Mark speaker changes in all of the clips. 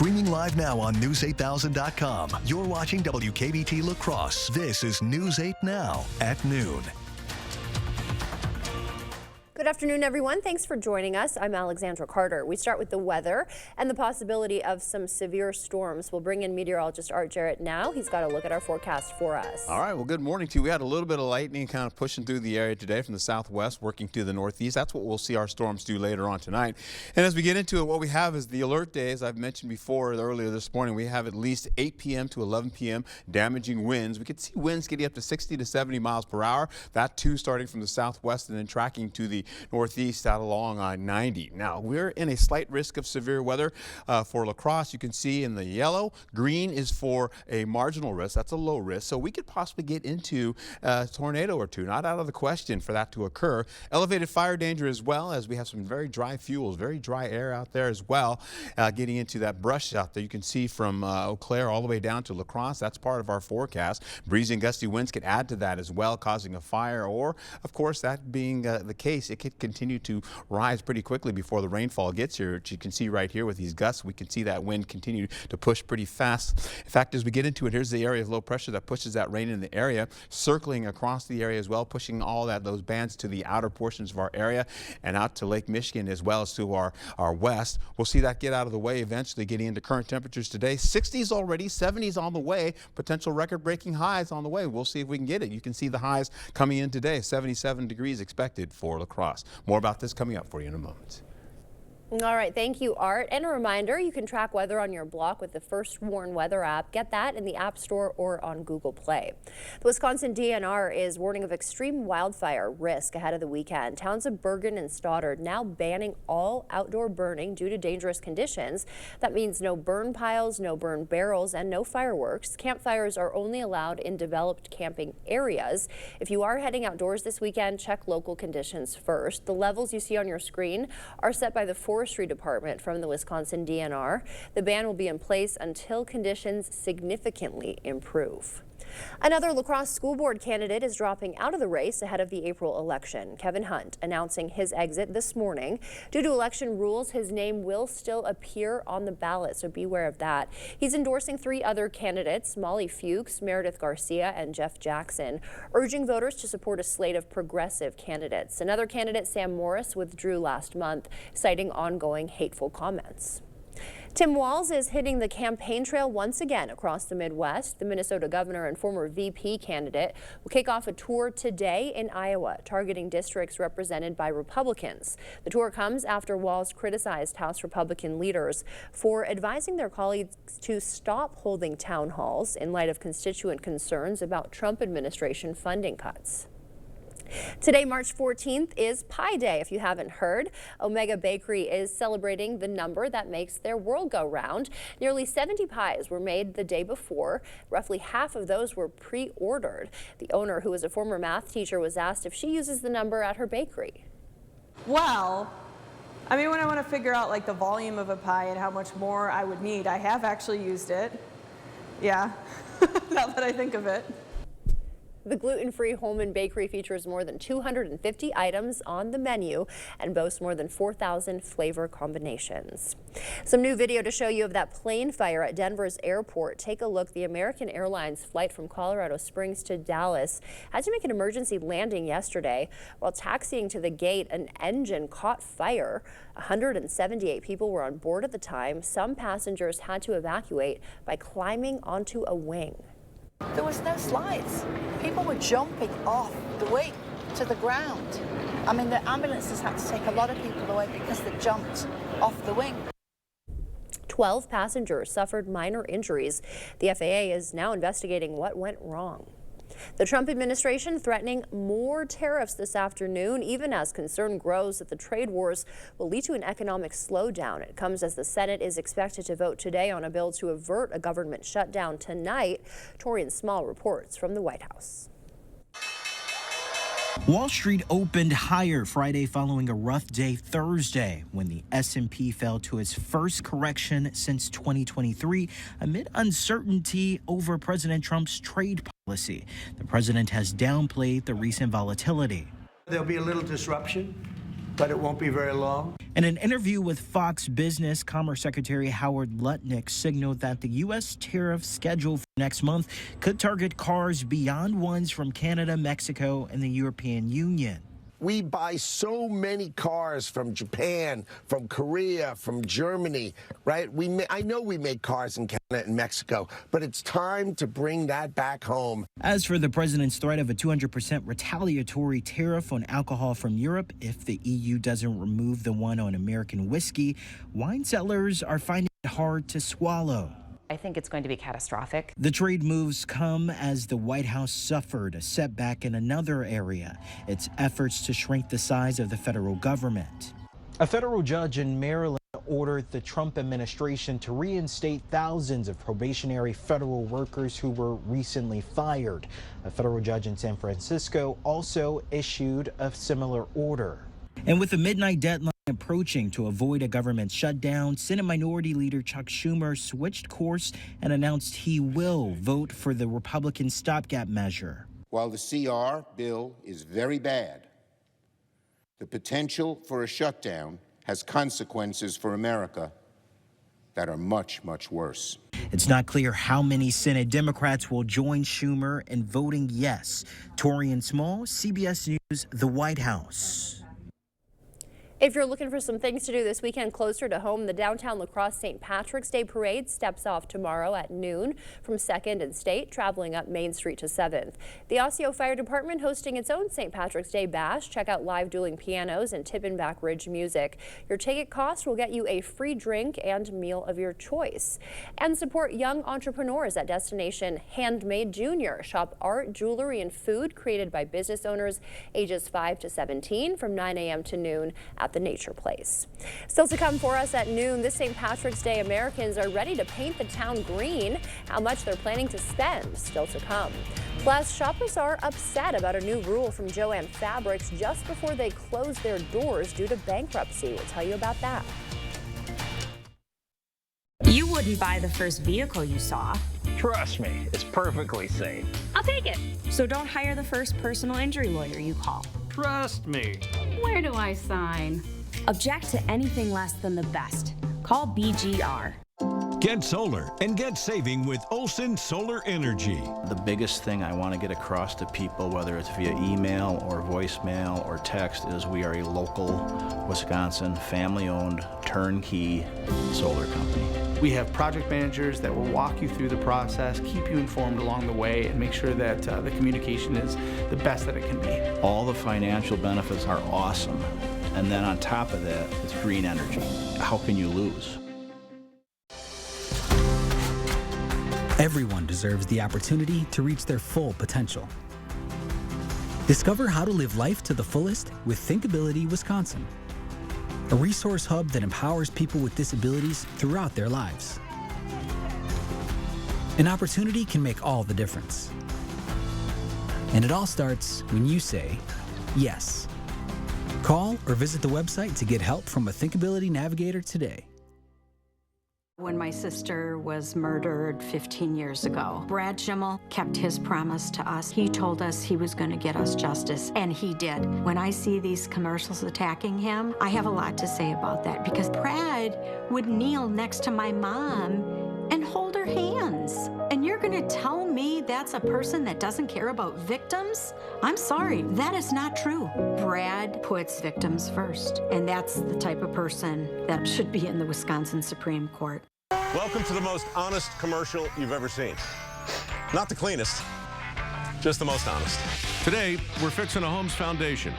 Speaker 1: Streaming live now on News8000.com. You're watching WKBT La Crosse. This is News 8 Now at noon.
Speaker 2: Good afternoon, everyone. Thanks for joining us. I'm Alexandra Carter. We start with the weather and the possibility of some severe storms. We'll bring in meteorologist Art Jarrett now. He's got a look at our forecast for us.
Speaker 3: All right. Well, good morning to you. We had a little bit of lightning kind of pushing through the area today from the southwest, working to the northeast. That's what we'll see our storms do later on tonight. And as we get into it, what we have is the alert days. I've mentioned before earlier this morning, we have at least 8 p.m. to 11 p.m. damaging winds. We could see winds getting up to 60 to 70 miles per hour. That too starting from the southwest and then tracking to the northeast out along I-90. Now, we're in a slight risk of severe weather for La Crosse. You can see in the yellow, green is for a marginal risk. That's a low risk. So we could possibly get into a tornado or two. Not out of the question for that to occur. Elevated fire danger as well, as we have some very dry fuels, very dry air out there as well, getting into that brush out there. You can see from Eau Claire all the way down to La Crosse. That's part of our forecast. Breezy and gusty winds could add to that as well, causing a fire, or of course, that being the case, it could continue to rise pretty quickly before the rainfall gets here. Which you can see right here with these gusts, we can see that wind continue to push pretty fast. In fact, as we get into it, here's the area of low pressure that pushes that rain in the area, circling across the area as well, pushing all those bands to the outer portions of our area and out to Lake Michigan as well as to our west. We'll see that get out of the way eventually, getting into current temperatures today. 60s already, 70s on the way, potential record-breaking highs on the way. We'll see if we can get it. You can see the highs coming in today, 77 degrees expected for La Crosse. More about this coming up for you in a moment.
Speaker 2: All right, thank you, Art. And a reminder, you can track weather on your block with the First Warn Weather app. Get that in the App Store or on Google Play. The Wisconsin DNR is warning of extreme wildfire risk ahead of the weekend. Towns of Bergen and Stoddard now banning all outdoor burning due to dangerous conditions. That means no burn piles, no burn barrels, and no fireworks. Campfires are only allowed in developed camping areas. If you are heading outdoors this weekend, check local conditions first. The levels you see on your screen are set by the Forestry Department from the Wisconsin DNR. The ban will be in place until conditions significantly improve. Another La Crosse school board candidate is dropping out of the race ahead of the April election. Kevin Hunt announcing his exit this morning. Due to election rules, his name will still appear on the ballot, so beware of that. He's endorsing 3 other candidates, Molly Fuchs, Meredith Garcia, and Jeff Jackson, urging voters to support a slate of progressive candidates. Another candidate, Sam Morris, withdrew last month, citing ongoing hateful comments. Tim Walz is hitting the campaign trail once again across the Midwest. The Minnesota governor and former VP candidate will kick off a tour today in Iowa, targeting districts represented by Republicans. The tour comes after Walz criticized House Republican leaders for advising their colleagues to stop holding town halls in light of constituent concerns about Trump administration funding cuts. Today, March 14th, is Pie Day, if you haven't heard. Omega Bakery is celebrating the number that makes their world go round. Nearly 70 pies were made the day before. Roughly half of those were pre-ordered. The owner, who is a former math teacher, was asked if she uses the number at her bakery.
Speaker 4: Well, I mean, when I want to figure out like the volume of a pie and how much more I would need, I have actually used it. Yeah, now that I think of it.
Speaker 2: The gluten-free Holman Bakery features more than 250 items on the menu and boasts more than 4,000 flavor combinations. Some new video to show you of that plane fire at Denver's airport. Take a look. The American Airlines flight from Colorado Springs to Dallas had to make an emergency landing yesterday. While taxiing to the gate, an engine caught fire. 178 people were on board at the time. Some passengers had to evacuate by climbing onto a wing.
Speaker 5: There was no slides. People were jumping off the wing to the ground. I mean, the ambulances had to take a lot of people away because they jumped off the wing.
Speaker 2: 12 passengers suffered minor injuries. The FAA is now investigating what went wrong. The Trump administration threatening more tariffs this afternoon, even as concern grows that the trade wars will lead to an economic slowdown. It comes as the Senate is expected to vote today on a bill to avert a government shutdown tonight. Torian Small reports from the White House.
Speaker 6: Wall Street opened higher Friday following a rough day Thursday when the S&P fell to its first correction since 2023 amid uncertainty over President Trump's trade policy. The president has downplayed the recent volatility.
Speaker 7: There'll be a little disruption but it won't be very long.
Speaker 6: In an interview with Fox Business, Commerce Secretary Howard Lutnick signaled that the U.S. tariff schedule for next month could target cars beyond ones from Canada, Mexico, and the European Union.
Speaker 8: We buy so many cars from Japan, from Korea, from Germany, right? I know we make cars in Canada and Mexico, but it's time to bring that back home.
Speaker 6: As for the president's threat of a 200% retaliatory tariff on alcohol from Europe if the EU doesn't remove the one on American whiskey, wine sellers are finding it hard to swallow.
Speaker 9: I think it's going to be catastrophic.
Speaker 6: The trade moves come as the White House suffered a setback in another area, its efforts to shrink the size of the federal government. A federal judge in Maryland ordered the Trump administration to reinstate thousands of probationary federal workers who were recently fired. A federal judge in San Francisco also issued a similar order. And with the midnight deadline approaching to avoid a government shutdown, Senate Minority Leader Chuck Schumer switched course and announced he will vote for the Republican stopgap measure.
Speaker 10: While the CR bill is very bad, the potential for a shutdown has consequences for America that are much, much worse.
Speaker 6: It's not clear how many Senate Democrats will join Schumer in voting yes. Torian Small, CBS News, the White House.
Speaker 2: If you're looking for some things to do this weekend closer to home, the downtown La Crosse St. Patrick's Day Parade steps off tomorrow at noon from 2nd and State, traveling up Main Street to 7th. The Osseo Fire Department hosting its own St. Patrick's Day Bash. Check out live dueling pianos and Tibbenback Ridge music. Your ticket cost will get you a free drink and meal of your choice. And support young entrepreneurs at Destination Handmade Junior. Shop art, jewelry, and food created by business owners ages 5 to 17 from 9 a.m. to noon at the Nature Place. Still to come for us at noon, this St. Patrick's Day, Americans are ready to paint the town green. How much they're planning to spend, still to come. Plus, shoppers are upset about a new rule from Jo-Ann Fabrics just before they close their doors due to bankruptcy. We'll tell you about that.
Speaker 11: You wouldn't buy the first vehicle you saw.
Speaker 12: Trust me, it's perfectly safe.
Speaker 11: I'll take it. So don't hire the first personal injury lawyer you call.
Speaker 12: Trust me.
Speaker 11: Where do I sign? Object to anything less than the best. Call BGR.
Speaker 13: Get solar and get saving with Olson Solar Energy.
Speaker 14: The biggest thing I want to get across to people, whether it's via email or voicemail or text, is we are a local Wisconsin family-owned turnkey solar company.
Speaker 15: We have project managers that will walk you through the process, keep you informed along the way, and make sure that the communication is the best that it can be.
Speaker 14: All the financial benefits are awesome. And then on top of that, it's green energy. How can you lose?
Speaker 16: Everyone deserves the opportunity to reach their full potential. Discover how to live life to the fullest with Thinkability Wisconsin, a resource hub that empowers people with disabilities throughout their lives. An opportunity can make all the difference. And it all starts when you say yes. Call or visit the website to get help from a Thinkability Navigator today.
Speaker 17: When my sister was murdered 15 years ago, Brad Schimmel kept his promise to us. He told us he was going to get us justice, and he did. When I see these commercials attacking him, I have a lot to say about that, because Brad would kneel next to my mom and hold her hands. And you're going to tell me that's a person that doesn't care about victims? I'm sorry, that is not true. Brad puts victims first, and that's the type of person that should be in the Wisconsin Supreme Court.
Speaker 18: Welcome to the most honest commercial you've ever seen. Not the cleanest, just the most honest.
Speaker 13: Today, we're fixing a home's foundation.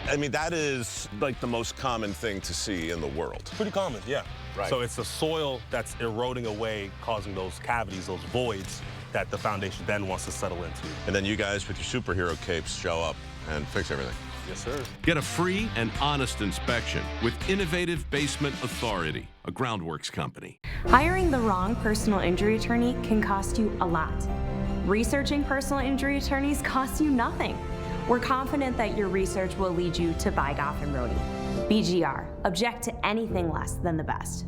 Speaker 18: I mean, that is like the most common thing to see in the world.
Speaker 19: Pretty common, yeah.
Speaker 18: Right.
Speaker 19: So it's the soil that's eroding away, causing those cavities, those voids that the foundation then wants to settle into.
Speaker 18: And then you guys with your superhero capes show up and fix everything.
Speaker 19: Yes, sir.
Speaker 13: Get a free and honest inspection with Innovative Basement Authority, a Groundworks company.
Speaker 11: Hiring the wrong personal injury attorney can cost you a lot. Researching personal injury attorneys costs you nothing. We're confident that your research will lead you to buy Goff and Rohde. BGR, object to anything less than the best.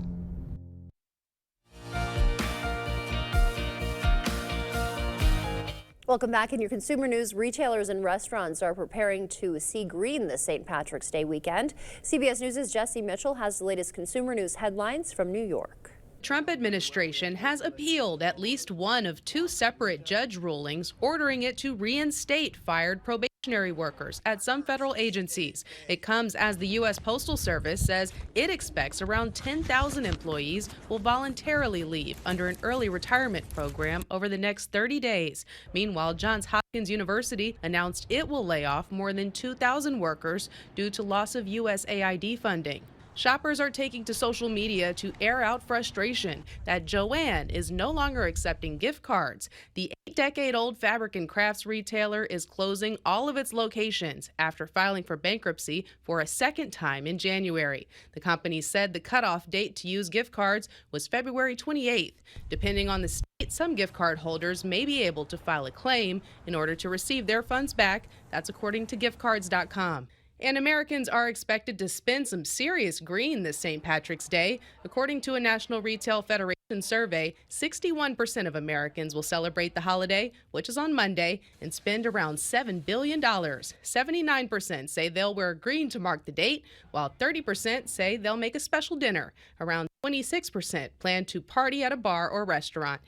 Speaker 2: Welcome back. In your consumer news, retailers and restaurants are preparing to see green this St. Patrick's Day weekend. CBS News' Jesse Mitchell has the latest consumer news headlines from New York.
Speaker 7: Trump administration has appealed at least one of two separate judge rulings ordering it to reinstate fired probationary workers at some federal agencies. It comes as the U.S. Postal Service says it expects around 10,000 employees will voluntarily leave under an early retirement program over the next 30 days. Meanwhile, Johns Hopkins University announced it will lay off more than 2,000 workers due to loss of USAID funding. Shoppers are taking to social media to air out frustration that Joann is no longer accepting gift cards. The 8-decade-old fabric and crafts retailer is closing all of its locations after filing for bankruptcy for a second time in January. The company said the cutoff date to use gift cards was February 28th. Depending on the state, some gift card holders may be able to file a claim in order to receive their funds back. That's according to giftcards.com. And Americans are expected to spend some serious green this St. Patrick's Day. According to a National Retail Federation survey, 61% of Americans will celebrate the holiday, which is on Monday, and spend around $7 billion. 79% say they'll wear green to mark the date, while 30% say they'll make a special dinner. Around 26% plan to party at a bar or restaurant.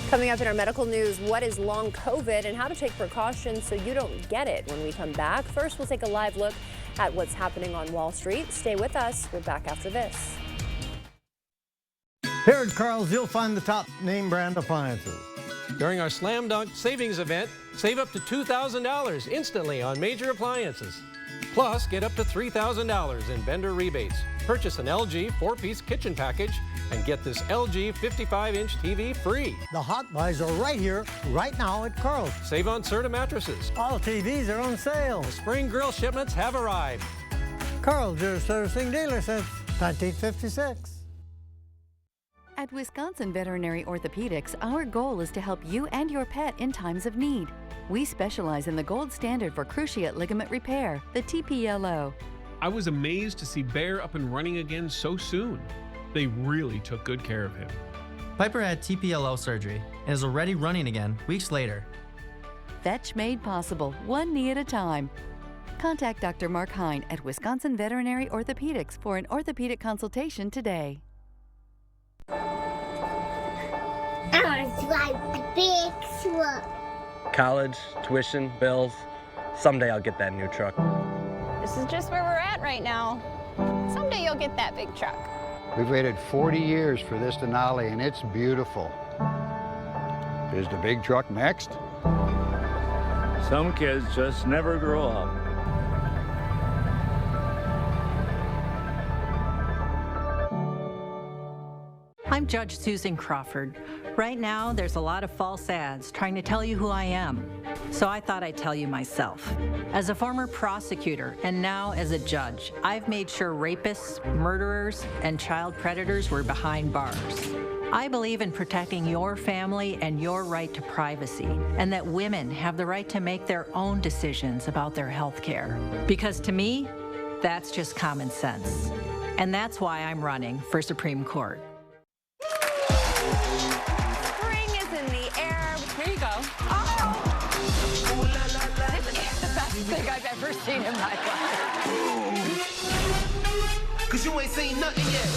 Speaker 2: Coming up in our medical news, what is long COVID and how to take precautions so you don't get it when we come back. First, we'll take a live look at what's happening on Wall Street. Stay with us. We're back after this.
Speaker 20: Here at Carl's, you'll find the top name brand appliances.
Speaker 21: During our Slam Dunk Savings event, save up to $2,000 instantly on major appliances. Plus, get up to $3,000 in vendor rebates. Purchase an LG 4-piece kitchen package and get this LG 55-inch TV free.
Speaker 20: The Hot Buys are right here, right now at Carl's.
Speaker 21: Save on Serta mattresses.
Speaker 20: All TVs are on sale.
Speaker 21: The spring grill shipments have arrived.
Speaker 20: Carl's, your servicing dealer since 1956.
Speaker 22: At Wisconsin Veterinary Orthopedics, our goal is to help you and your pet in times of need. We specialize in the gold standard for cruciate ligament repair, the TPLO.
Speaker 23: I was amazed to see Bear up and running again so soon. They really took good care of him.
Speaker 24: Piper had TPLO surgery and is already running again weeks later.
Speaker 22: Fetch made possible, one knee at a time. Contact Dr. Mark Hine at Wisconsin Veterinary Orthopedics for an orthopedic consultation today.
Speaker 25: Big truck. College, tuition, bills. Someday I'll get that new truck.
Speaker 26: This is just where we're at right now. Someday you'll get that big truck.
Speaker 27: We've waited 40 years for this Denali, and it's beautiful. Is the big truck next?
Speaker 28: Some kids just never grow up.
Speaker 29: I'm Judge Susan Crawford. Right now, there's a lot of false ads trying to tell you who I am. So I thought I'd tell you myself. As a former prosecutor and now as a judge, I've made sure rapists, murderers, and child predators were behind bars. I believe in protecting your family and your right to privacy, and that women have the right to make their own decisions about their health care. Because to me, that's just common sense. And that's why I'm running for Supreme Court.
Speaker 26: Spring is in the air. Here you go. Oh! This is the best thing I've ever seen in my life.
Speaker 30: Cause you ain't seen nothing yet.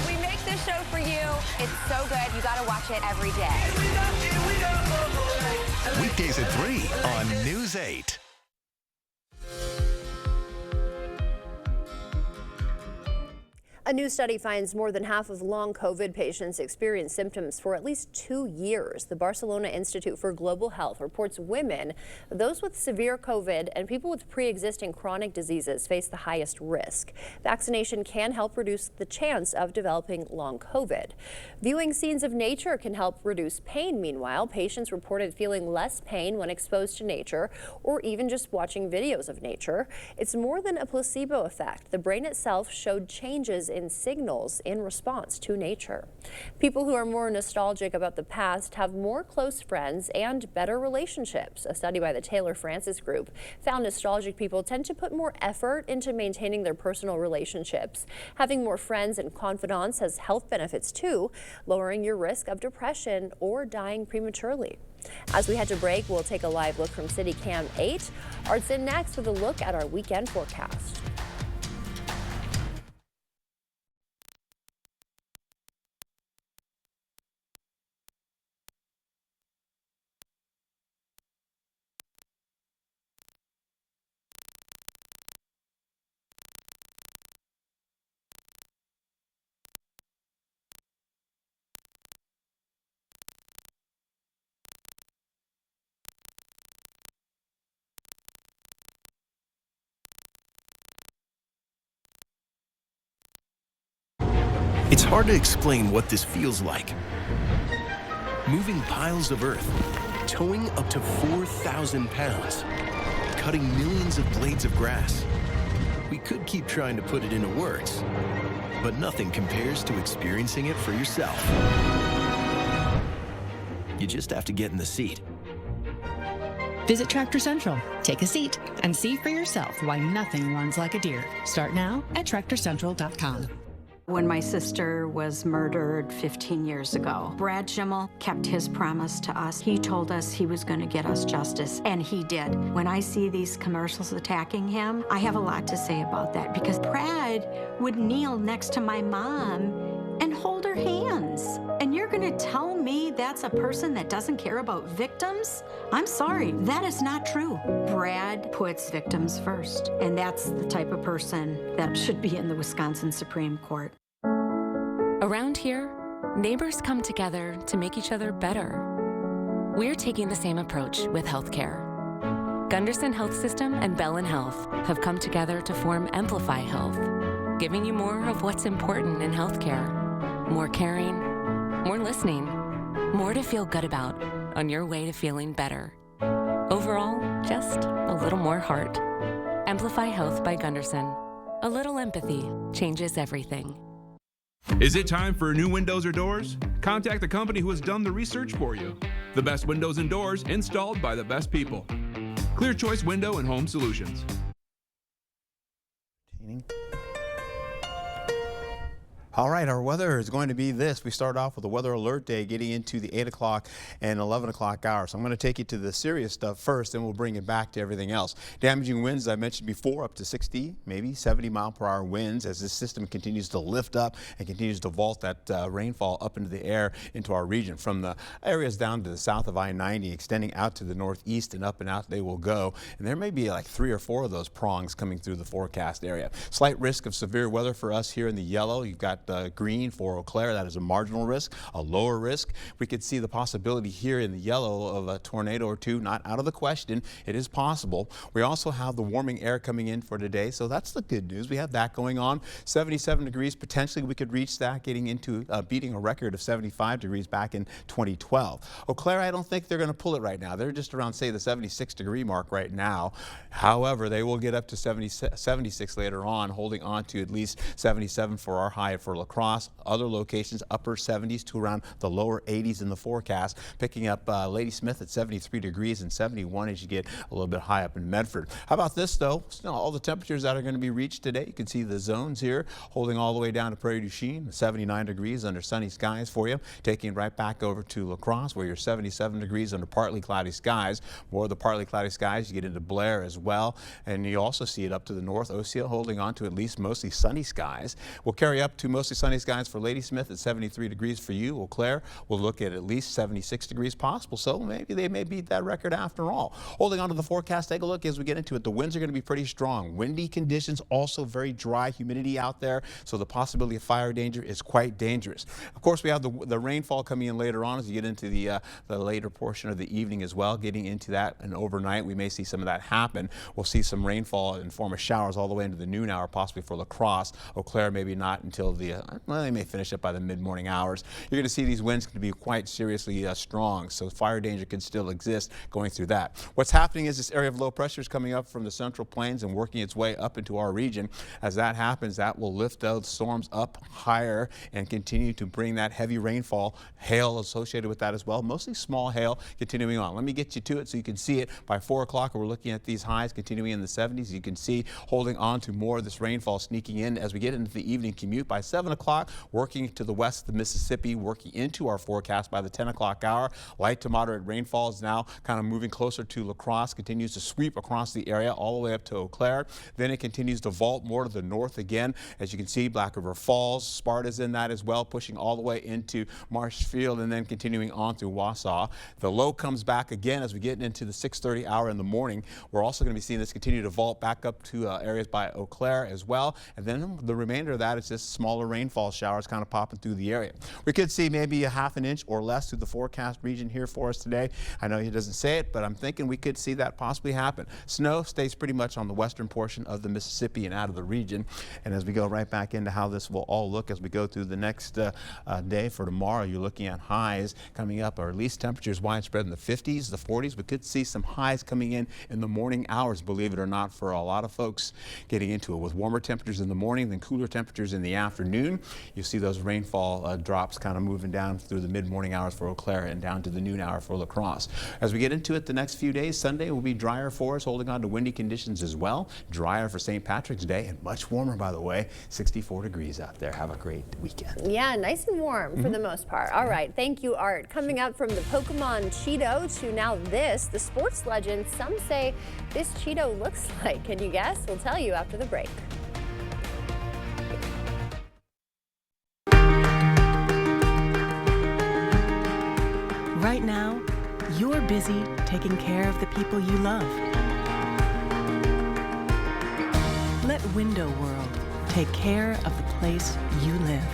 Speaker 26: We make this show for you. It's so good. You gotta watch it every day.
Speaker 1: Weekdays at 3 on News 8.
Speaker 2: A new study finds more than half of long COVID patients experience symptoms for at least 2 years. The Barcelona Institute for Global Health reports women, those with severe COVID, and people with pre-existing chronic diseases face the highest risk. Vaccination can help reduce the chance of developing long COVID. Viewing scenes of nature can help reduce pain. Meanwhile, patients reported feeling less pain when exposed to nature or even just watching videos of nature. It's more than a placebo effect. The brain itself showed changes in in signals in response to nature. People who are more nostalgic about the past have more close friends and better relationships. A study by the Taylor Francis Group found nostalgic people tend to put more effort into maintaining their personal relationships. Having more friends and confidants has health benefits too, lowering your risk of depression or dying prematurely. As we head to break, we'll take a live look from City Cam 8. Art's in next with a look at our weekend forecast.
Speaker 3: It's hard to explain what this feels like. Moving piles of earth, towing up to 4,000 pounds, cutting millions of blades of grass. We could keep trying to put it into words, but nothing compares to experiencing it for yourself. You just have to get in the seat.
Speaker 4: Visit Tractor Central, take a seat, and see for yourself why nothing runs like a deer. Start now at TractorCentral.com.
Speaker 17: When my sister was murdered 15 years ago, Brad Schimmel kept his promise to us. He told us he was going to get us justice, and he did. When I see these commercials attacking him, I have a lot to say about that, because Brad would kneel next to my mom and hold her hands. And you're going to tell me that's a person that doesn't care about victims? I'm sorry, that is not true. Brad puts victims first, and that's the type of person that should be in the Wisconsin Supreme Court.
Speaker 5: Around here, neighbors come together to make each other better. We're taking the same approach with healthcare. Gunderson Health System and Bellin Health have come together to form Amplify Health, giving you more of what's important in healthcare. More caring, more listening, more to feel good about on your way to feeling better. Overall, just a little more heart. Amplify Health by Gunderson. A little empathy changes everything.
Speaker 6: Is it time for new windows or doors? Contact the company who has done the research for you. The best windows and doors installed by the best people. Clear Choice Window and Home Solutions.
Speaker 8: All right, our weather is going to be this. We start off with a weather alert day getting into the 8 o'clock and 11 o'clock hours. So I'm going to take you to the serious stuff first, then we'll bring it back to everything else. Damaging winds, as I mentioned before, up to 60, maybe 70 mile per hour winds as this system continues to lift up and continues to vault that rainfall up into the air into our region. From the areas down to the south of I-90, extending out to the northeast and up and out they will go. And there may be like 3 or 4 of those prongs coming through the forecast area. Slight risk of severe weather for us here in the yellow. You've got green for Eau Claire. That is a marginal risk, a lower risk. We could see the possibility here in the yellow of a tornado or two, not out of the question. It is possible. We also have the warming air coming in for today, so that's the good news. We have that going on. 77 degrees, potentially we could reach that, getting into beating a record of 75 degrees back in 2012. Eau Claire, I don't think they're going to pull it right now. They're just around, say, the 76 degree mark right now. However, they will get up to 76 later on, holding on to at least 77 for our high for La Crosse. Other locations, upper 70s to around the lower 80s in the forecast, picking up Ladysmith at 73 degrees and 71 as you get a little bit high up in Medford. How about this, though? Still, all the temperatures that are going to be reached today, you can see the zones here, holding all the way down to Prairie du Chien, 79 degrees under sunny skies for you, taking right back over to La Crosse, where you're 77 degrees under partly cloudy skies. More of the partly cloudy skies, you get into Blair as well, and you also see it up to the north. Osceola holding on to at least mostly sunny skies. We'll carry up to mostly sunny skies for Ladysmith at 73 degrees for you. Eau Claire will look at least 76 degrees possible, so maybe they may beat that record after all. Holding on to the forecast, take a look as we get into it. The winds are going to be pretty strong. Windy conditions, also very dry humidity out there, so the possibility of fire danger is quite dangerous. Of course, we have the rainfall coming in later on as you get into the later portion of the evening as well. Getting into that and overnight, we may see some of that happen. We'll see some rainfall in form of showers all the way into the noon hour, possibly for La Crosse. Eau Claire, maybe not until the early, well, they may finish up by the mid-morning hours. You're going to see these winds can be quite seriously strong, so fire danger can still exist going through that. What's happening is this area of low pressure is coming up from the central plains and working its way up into our region. As that happens, that will lift those storms up higher and continue to bring that heavy rainfall, hail associated with that as well, mostly small hail continuing on. Let me get you to it so you can see it. By 4 o'clock, we're looking at these highs continuing in the 70s. You can see holding on to more of this rainfall sneaking in as we get into the evening commute. By 7 o'clock, working to the west of the Mississippi, working into our forecast by the 10 o'clock hour. Light to moderate rainfall is now kind of moving closer to La Crosse, continues to sweep across the area all the way up to Eau Claire. Then it continues to vault more to the north again. As you can see, Black River Falls, Sparta's in that as well, pushing all the way into Marshfield and then continuing on through Wausau. The low comes back again as we get into the 6:30 hour in the morning. We're also going to be seeing this continue to vault back up to areas by Eau Claire as well. And then the remainder of that is just smaller rainfall showers kind of popping through the area. We could see maybe a half an inch or less through the forecast region here for us today. I know he doesn't say it, but I'm thinking we could see that possibly happen. Snow stays pretty much on the western portion of the Mississippi and out of the region. And as we go right back into how this will all look as we go through the next day for tomorrow, you're looking at highs coming up, or at least temperatures widespread in the 50s, the 40s. We could see some highs coming in the morning hours, believe it or not, for a lot of folks getting into it, with warmer temperatures in the morning than cooler temperatures in the afternoon. You see those rainfall drops kind of moving down through the mid-morning hours for Eau Claire and down to the noon hour for La Crosse. As we get into it the next few days, Sunday will be drier for us, holding on to windy conditions as well. Drier for St. Patrick's Day and much warmer, by the way. 64 degrees out there. Have a great weekend.
Speaker 2: Yeah, nice and warm for the most part. All right, thank you, Art. Coming up from the Pokemon Cheeto to now this, the sports legend some say this Cheeto looks like. Can you guess? We'll tell you after the break.
Speaker 9: Right now, you're busy taking care of the people you love. Let Window World take care of the place you live.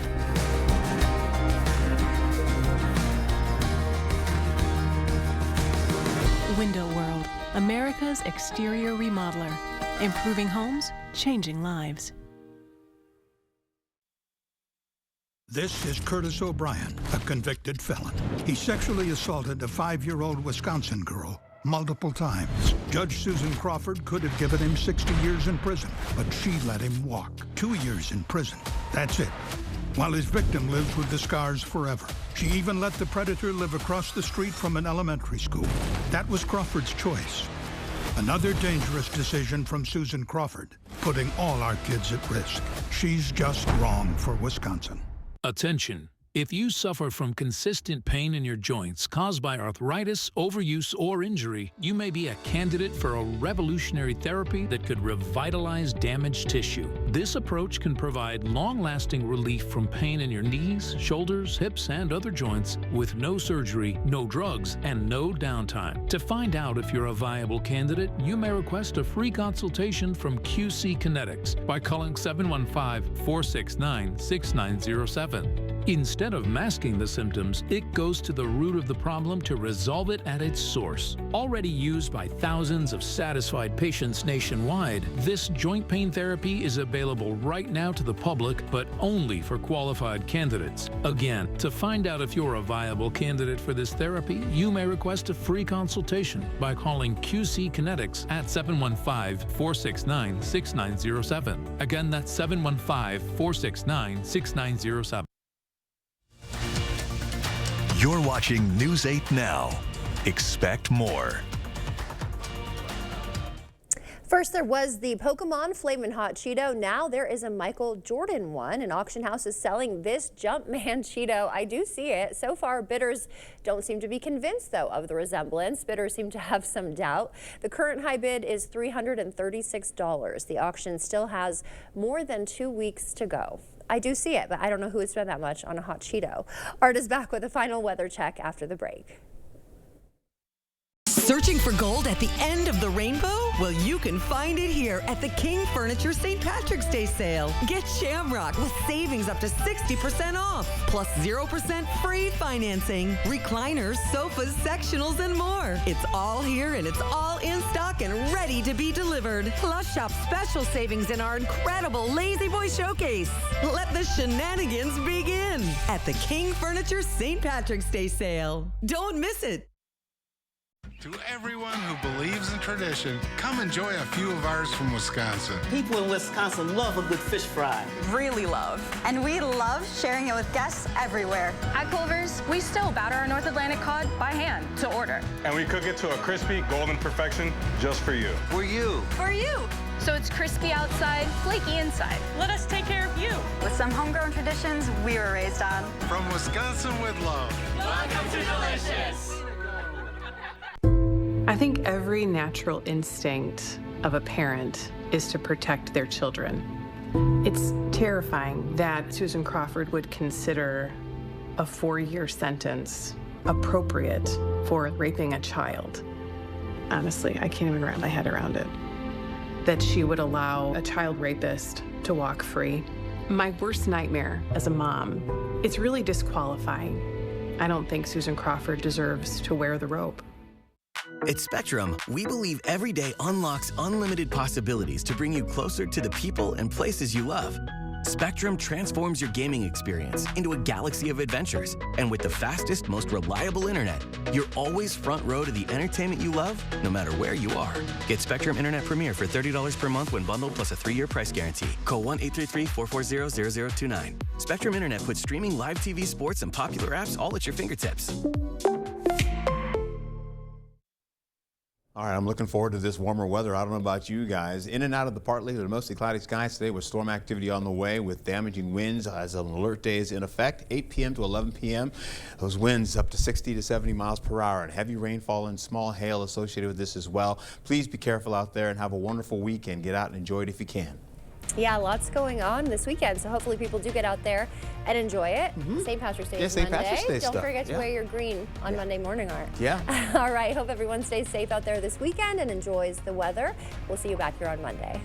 Speaker 9: Window World, America's exterior remodeler. Improving homes, changing lives.
Speaker 10: This is Curtis O'Brien, a convicted felon. He sexually assaulted a 5-year-old Wisconsin girl multiple times. Judge Susan Crawford could have given him 60 years in prison, but she let him walk. 2 years in prison. That's it. While his victim lives with the scars forever. She even let the predator live across the street from an elementary school. That was Crawford's choice. Another dangerous decision from Susan Crawford, putting all our kids at risk. She's just wrong for Wisconsin.
Speaker 12: Attention. If you suffer from consistent pain in your joints caused by arthritis, overuse, or injury, you may be a candidate for a revolutionary therapy that could revitalize damaged tissue. This approach can provide long-lasting relief from pain in your knees, shoulders, hips, and other joints with no surgery, no drugs, and no downtime. To find out if you're a viable candidate, you may request a free consultation from QC Kinetics by calling 715-469-6907. Instead of masking the symptoms, it goes to the root of the problem to resolve it at its source. Already used by thousands of satisfied patients nationwide, this joint pain therapy is available right now to the public, but only for qualified candidates. Again, to find out if you're a viable candidate for this therapy, you may request a free consultation by calling QC Kinetics at 715-469-6907. Again, that's 715-469-6907.
Speaker 1: You're watching News 8 Now. Expect more.
Speaker 2: First, there was the Pokemon Flamin' Hot Cheeto. Now there is a Michael Jordan one. An auction house is selling this Jumpman Cheeto. I do see it. So far, bidders don't seem to be convinced, though, of the resemblance. Bidders seem to have some doubt. The current high bid is $336. The auction still has more than 2 weeks to go. I do see it, but I don't know who would spend that much on a hot Cheeto. Art is back with a final weather check after the break.
Speaker 13: Searching for gold at the end of the rainbow? Well, you can find it here at the King Furniture St. Patrick's Day sale. Get Shamrock with savings up to 60% off, plus 0% free financing, recliners, sofas, sectionals, and more. It's all here and it's all in stock and ready to be delivered. Plus, shop special savings in our incredible Lazy Boy Showcase. Let the shenanigans begin at the King Furniture St. Patrick's Day sale. Don't miss it.
Speaker 7: To everyone who believes in tradition, come enjoy a few of ours from Wisconsin.
Speaker 11: People in Wisconsin love a good fish fry.
Speaker 14: Really love. And we love sharing it with guests everywhere.
Speaker 26: At Culver's, we still batter our North Atlantic cod by hand to order.
Speaker 15: And we cook it to a crispy, golden perfection just for you.
Speaker 11: For you.
Speaker 26: For you. So it's crispy outside, flaky inside. Let us take care of you.
Speaker 14: With some homegrown traditions we were raised on.
Speaker 7: From Wisconsin with love.
Speaker 14: Welcome to Delicious.
Speaker 16: I think every natural instinct of a parent is to protect their children. It's terrifying that Susan Crawford would consider a 4-year sentence appropriate for raping a child. Honestly, I can't even wrap my head around it. That she would allow a child rapist to walk free. My worst nightmare as a mom, it's really disqualifying. I don't think Susan Crawford deserves to wear the rope.
Speaker 18: At Spectrum, we believe every day unlocks unlimited possibilities to bring you closer to the people and places you love. Spectrum transforms your gaming experience into a galaxy of adventures. And with the fastest, most reliable internet, you're always front row to the entertainment you love, no matter where you are. Get Spectrum Internet Premier for $30 per month when bundled, plus a 3-year price guarantee. Call 1-833-440-0029. Spectrum Internet puts streaming live TV, sports, and popular apps all at your fingertips.
Speaker 8: All right, I'm looking forward to this warmer weather. I don't know about you guys. In and out of the partly to mostly cloudy skies today with storm activity on the way with damaging winds as an alert day is in effect, 8 p.m. to 11 p.m. Those winds up to 60 to 70 miles per hour and heavy rainfall and small hail associated with this as well. Please be careful out there and have a wonderful weekend. Get out and enjoy it if you can.
Speaker 2: Yeah, lots going on this weekend, so hopefully people do get out there and enjoy it. St. Patrick's Day is
Speaker 8: St.
Speaker 2: Monday.
Speaker 8: Patrick's Day
Speaker 2: Don't
Speaker 8: stuff.
Speaker 2: forget to wear your green on Monday morning, Art.
Speaker 8: Yeah.
Speaker 2: All right, hope everyone stays safe out there this weekend and enjoys the weather. We'll see you back here on Monday.